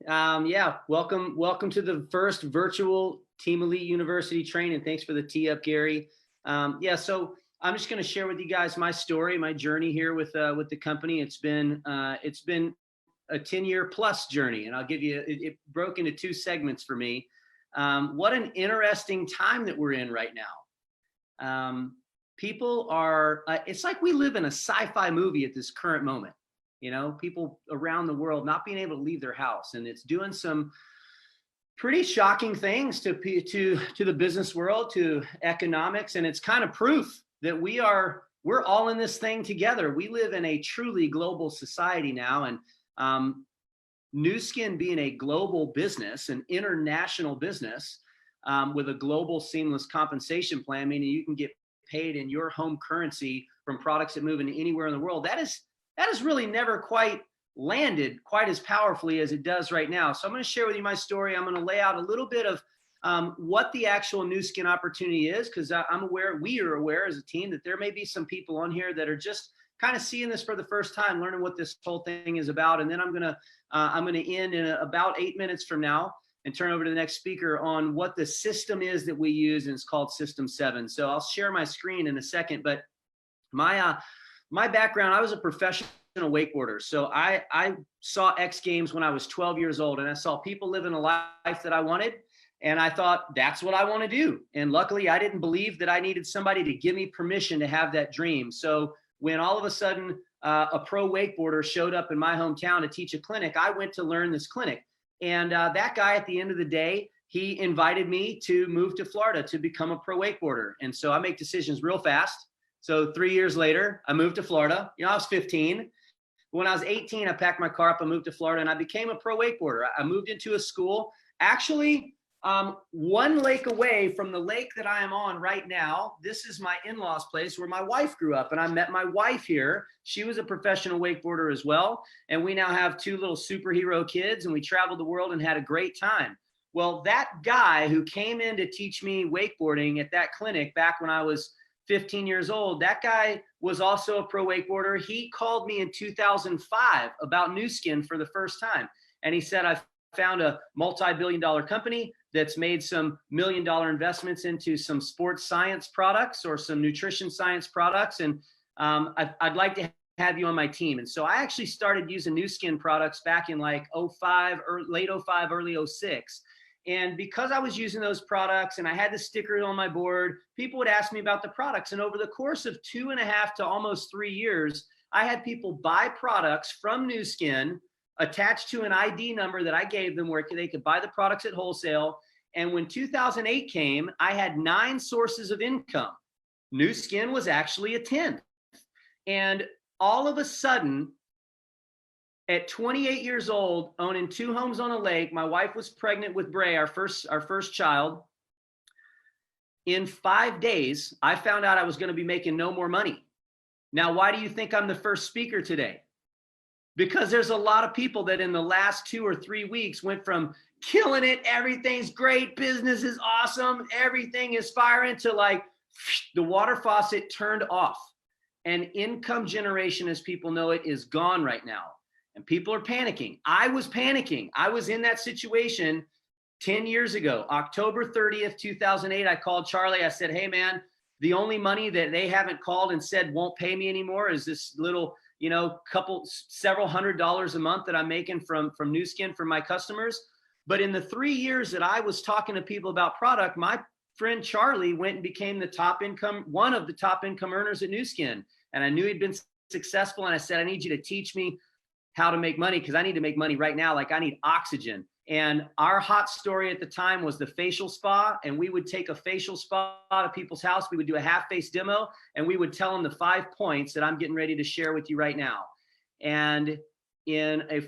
Yeah, welcome to the first virtual Team Elite University training. Thanks for the tee up, Gary. Yeah, so I'm just going to share with you guys my story, my journey here with the company. It's been a 10-year plus journey, and I'll give you it broke into two segments for me. What an interesting time that we're in right now. People are, it's like we live in a sci-fi movie at this current moment. You know, people around the world not being able to leave their house, and it's doing some pretty shocking things to the business world, to economics, and it's kind of proof that we're all in this thing together. We live in a truly global society now, and Nuskin being a global business, an international business, with a global seamless compensation plan, meaning you can get paid in your home currency from products that move into anywhere in the world. That has really never quite landed quite as powerfully as it does right now. So I'm going to share with you my story. I'm going to lay out a little bit of what the actual Nuskin opportunity is, because we are aware as a team that there may be some people on here that are just kind of seeing this for the first time, learning what this whole thing is about. And then I'm going to end in about 8 minutes from now and turn over to the next speaker on what the system is that we use, and it's called System 7. So I'll share my screen in a second, but my background, I was a professional wakeboarder. So I saw X Games when I was 12 years old, and I saw people living a life that I wanted. And I thought, that's what I want to do. And luckily, I didn't believe that I needed somebody to give me permission to have that dream. So when all of a sudden a pro wakeboarder showed up in my hometown to teach a clinic, I went to learn this clinic. And that guy, at the end of the day, he invited me to move to Florida to become a pro wakeboarder. And so I make decisions real fast. So 3 years later, I moved to Florida. You know, I was 15. When I was 18, I packed my car up and moved to Florida, and I became a pro wakeboarder. I moved into a school, actually, one lake away from the lake that I am on right now. This is my in-laws' place where my wife grew up, and I met my wife here. She was a professional wakeboarder as well, and we now have two little superhero kids, and we traveled the world and had a great time. Well, that guy who came in to teach me wakeboarding at that clinic back when I was 15 years old, that guy was also a pro wakeboarder. He called me in 2005 about Nuskin for the first time. And he said, I've found a multi-billion-dollar company that's made some million-dollar investments into some sports science products or some nutrition science products. And I'd like to have you on my team. And so I actually started using Nuskin products back in like 05, or late 05, early 06. And because I was using those products and I had the sticker on my board, people would ask me about the products. And over the course of 2.5 to almost 3 years, I had people buy products from Nuskin attached to an ID number that I gave them where they could buy the products at wholesale. And when 2008 came, I had 9 sources of income. Nuskin was actually a 10th. And all of a sudden, at 28 years old, owning 2 homes on a lake, my wife was pregnant with Bray, our first child. In 5 days, I found out I was going to be making no more money. Now, why do you think I'm the first speaker today? Because there's a lot of people that in the last 2 or 3 weeks went from killing it, everything's great, business is awesome, everything is firing, to like the water faucet turned off. And income generation, as people know it, is gone right now. And people are panicking. I was panicking. I was in that situation 10 years ago. October 30th, 2008, I called Charlie. I said, hey, man, the only money that they haven't called and said won't pay me anymore is this little, several $100s a month that I'm making from Nuskin for my customers. But in the 3 years that I was talking to people about product, my friend Charlie went and became one of the top income earners at Nuskin. And I knew he'd been successful. And I said, I need you to teach me how to make money, because I need to make money right now. Like, I need oxygen. And our hot story at the time was the facial spa. And we would take a facial spa to people's house. We would do a half-face demo, and we would tell them the 5 points that I'm getting ready to share with you right now. And in a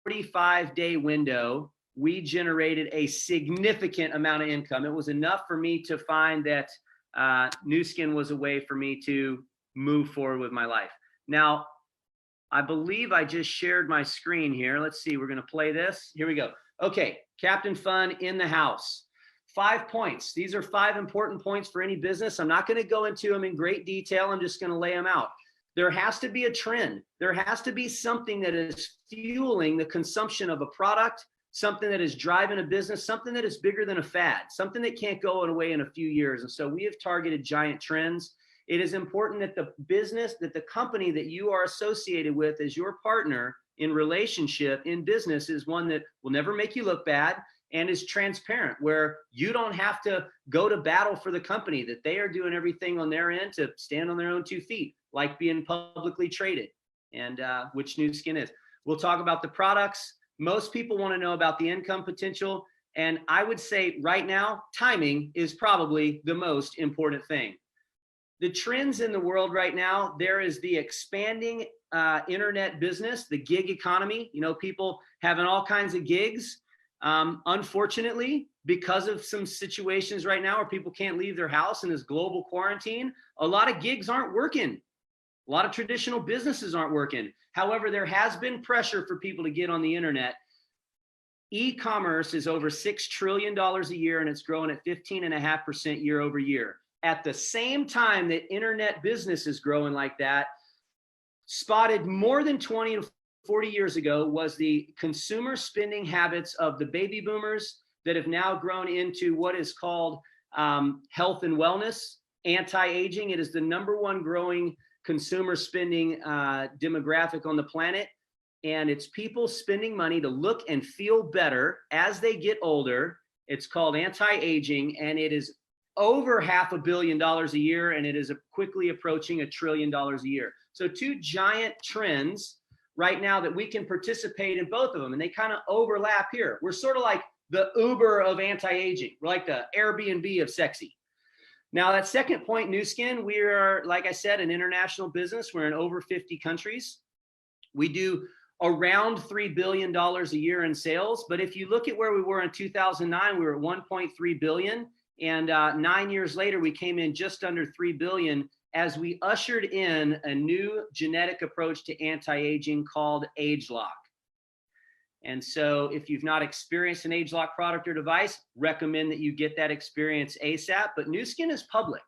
45-day window, we generated a significant amount of income. It was enough for me to find that Nuskin was a way for me to move forward with my life. Now, I believe I just shared my screen here. Let's see, we're going to play this. Here we go. Okay, Captain Fun in the house. 5 points. These are 5 important points for any business. I'm not going to go into them in great detail. I'm just going to lay them out. There has to be a trend. There has to be something that is fueling the consumption of a product, something that is driving a business, something that is bigger than a fad, something that can't go away in a few years. And so we have targeted giant trends. It is important that the business, that the company that you are associated with as your partner in relationship, in business, is one that will never make you look bad and is transparent, where you don't have to go to battle for the company, that they are doing everything on their end to stand on their own 2 feet, like being publicly traded, and which Nuskin is. We'll talk about the products. Most people want to know about the income potential. And I would say right now, timing is probably the most important thing. The trends in the world right now, there is the expanding internet business, the gig economy, people having all kinds of gigs. Unfortunately, because of some situations right now where people can't leave their house in this global quarantine, a lot of gigs aren't working. A lot of traditional businesses aren't working. However, there has been pressure for people to get on the internet. E-commerce is over $6 trillion a year, and it's growing at 15.5% year over year. At the same time that internet business is growing like that, spotted more than 20 to 40 years ago was the consumer spending habits of the baby boomers that have now grown into what is called health and wellness, anti-aging. It is the #1 growing consumer spending demographic on the planet. And it's people spending money to look and feel better as they get older. It's called anti-aging, and it is over $500 million a year, and it is quickly approaching $1 trillion a year. So 2 giant trends right now that we can participate in both of them, and they kind of overlap here. We're sort of like the Uber of anti-aging. We're like the Airbnb of sexy. Now, that second point, Nuskin, we are, like I said, an international business. We're in over 50 countries. We do around $3 billion a year in sales. But if you look at where we were in 2009, we were at 1.3 billion. And 9 years later, we came in just under 3 billion as we ushered in a new genetic approach to anti-aging called AgeLock. And so if you've not experienced an AgeLock product or device, recommend that you get that experience ASAP. But Nuskin is public.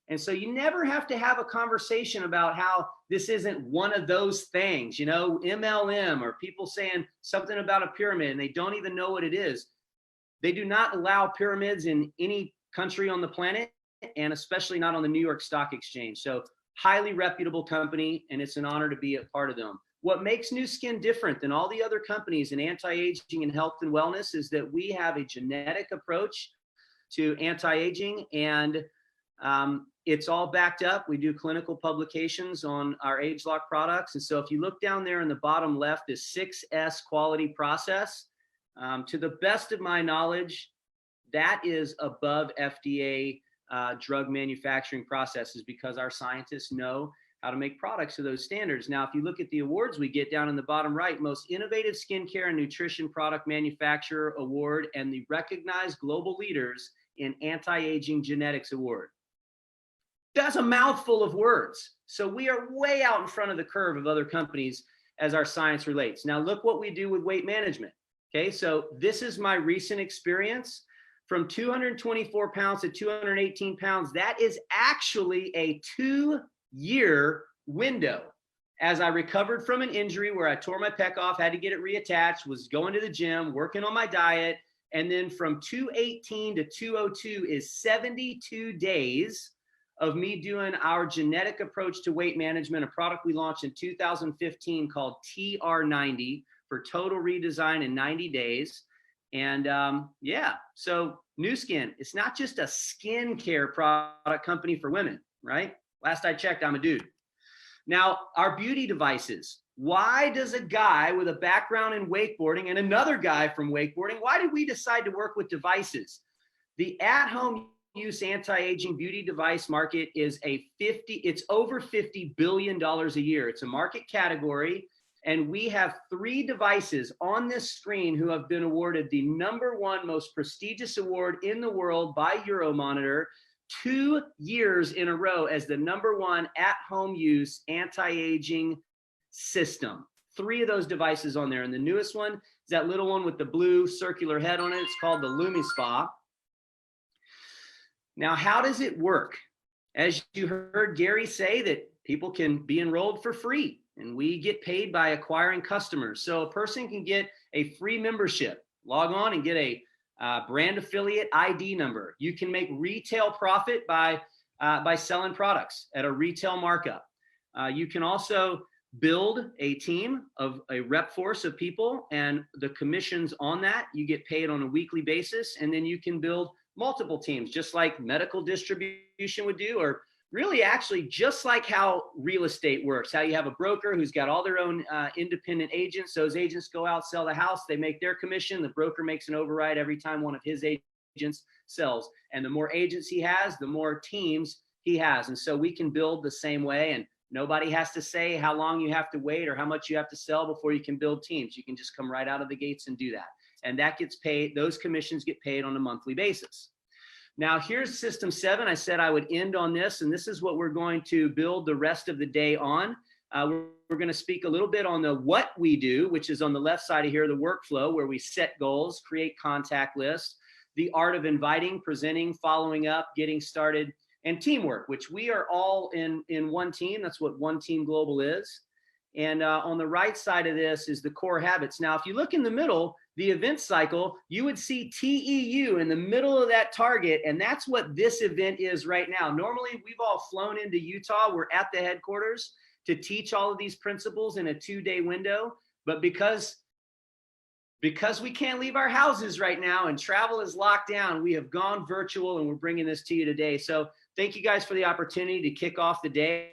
And so you never have to have a conversation about how this isn't one of those things, MLM, or people saying something about a pyramid and they don't even know what it is. They do not allow pyramids in any country on the planet, and especially not on the New York Stock Exchange. So highly reputable company, and it's an honor to be a part of them. What makes Nuskin different than all the other companies in anti-aging and health and wellness is that we have a genetic approach to anti-aging, and it's all backed up. We do clinical publications on our AgeLock products. And so if you look down there in the bottom left, this 6S quality process, to the best of my knowledge, that is above FDA drug manufacturing processes, because our scientists know how to make products to those standards. Now, if you look at the awards we get down in the bottom right, Most Innovative Skincare and Nutrition Product Manufacturer Award and the Recognized Global Leaders in Anti-Aging Genetics Award. That's a mouthful of words. So we are way out in front of the curve of other companies as our science relates. Now look what we do with weight management. Okay, so this is my recent experience. From 224 pounds to 218 pounds, that is actually a 2-year window. As I recovered from an injury where I tore my pec off, had to get it reattached, was going to the gym, working on my diet, and then from 218 to 202 is 72 days of me doing our genetic approach to weight management, a product we launched in 2015 called TR90 for total redesign in 90 days. And yeah, so Nuskin, it's not just a skincare product company for women, right? Last I checked, I'm a dude. Now, our beauty devices. Why does a guy with a background in wakeboarding and another guy from wakeboarding, why did we decide to work with devices? The at-home use anti-aging beauty device market is it's over $50 billion a year. It's a market category. And we have 3 devices on this screen who have been awarded the #1 most prestigious award in the world by Euromonitor 2 years in a row as the #1 at-home use anti-aging system. 3 of those devices on there. And the newest one is that little one with the blue circular head on it. It's called the LumiSpa. Now, how does it work? As you heard Gary say, that people can be enrolled for free, and we get paid by acquiring customers. So a person can get a free membership Log on and get a brand affiliate ID number. You can make retail profit by selling products at a retail markup. You can also build a team of a rep force of people, and the commissions on that, you get paid on a weekly basis. And then you can build multiple teams, just like medical distribution would do, or really actually just like how real estate works, how you have a broker who's got all their own independent agents. Those agents go out, sell the house, they make their commission. The broker makes an override every time one of his agents sells. And the more agents he has, the more teams he has. And so we can build the same way, and nobody has to say how long you have to wait or how much you have to sell before you can build teams. You can just come right out of the gates and do that. And that gets paid, those commissions get paid on a monthly basis. Now here's system 7. I said I would end on this, and this is what we're going to build the rest of the day on. We're going to speak a little bit on the what we do, which is on the left side of here, the workflow, where we set goals, create contact lists, the art of inviting, presenting, following up, getting started, and teamwork, which we are all in one team. That's what One Team Global is. And on the right side of this is the core habits. Now, if you look in the middle, the event cycle, you would see TEU in the middle of that target. And that's what this event is right now. Normally, we've all flown into Utah. We're at the headquarters to teach all of these principles in a 2-day window. But because we can't leave our houses right now and travel is locked down, we have gone virtual, and we're bringing this to you today. So thank you guys for the opportunity to kick off the day.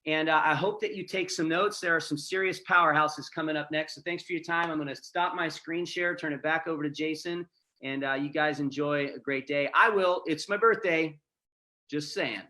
And I hope that you take some notes. There are some serious powerhouses coming up next. So thanks for your time. I'm going to stop my screen share, turn it back over to Jason, and you guys enjoy a great day. I will. It's my birthday. Just saying.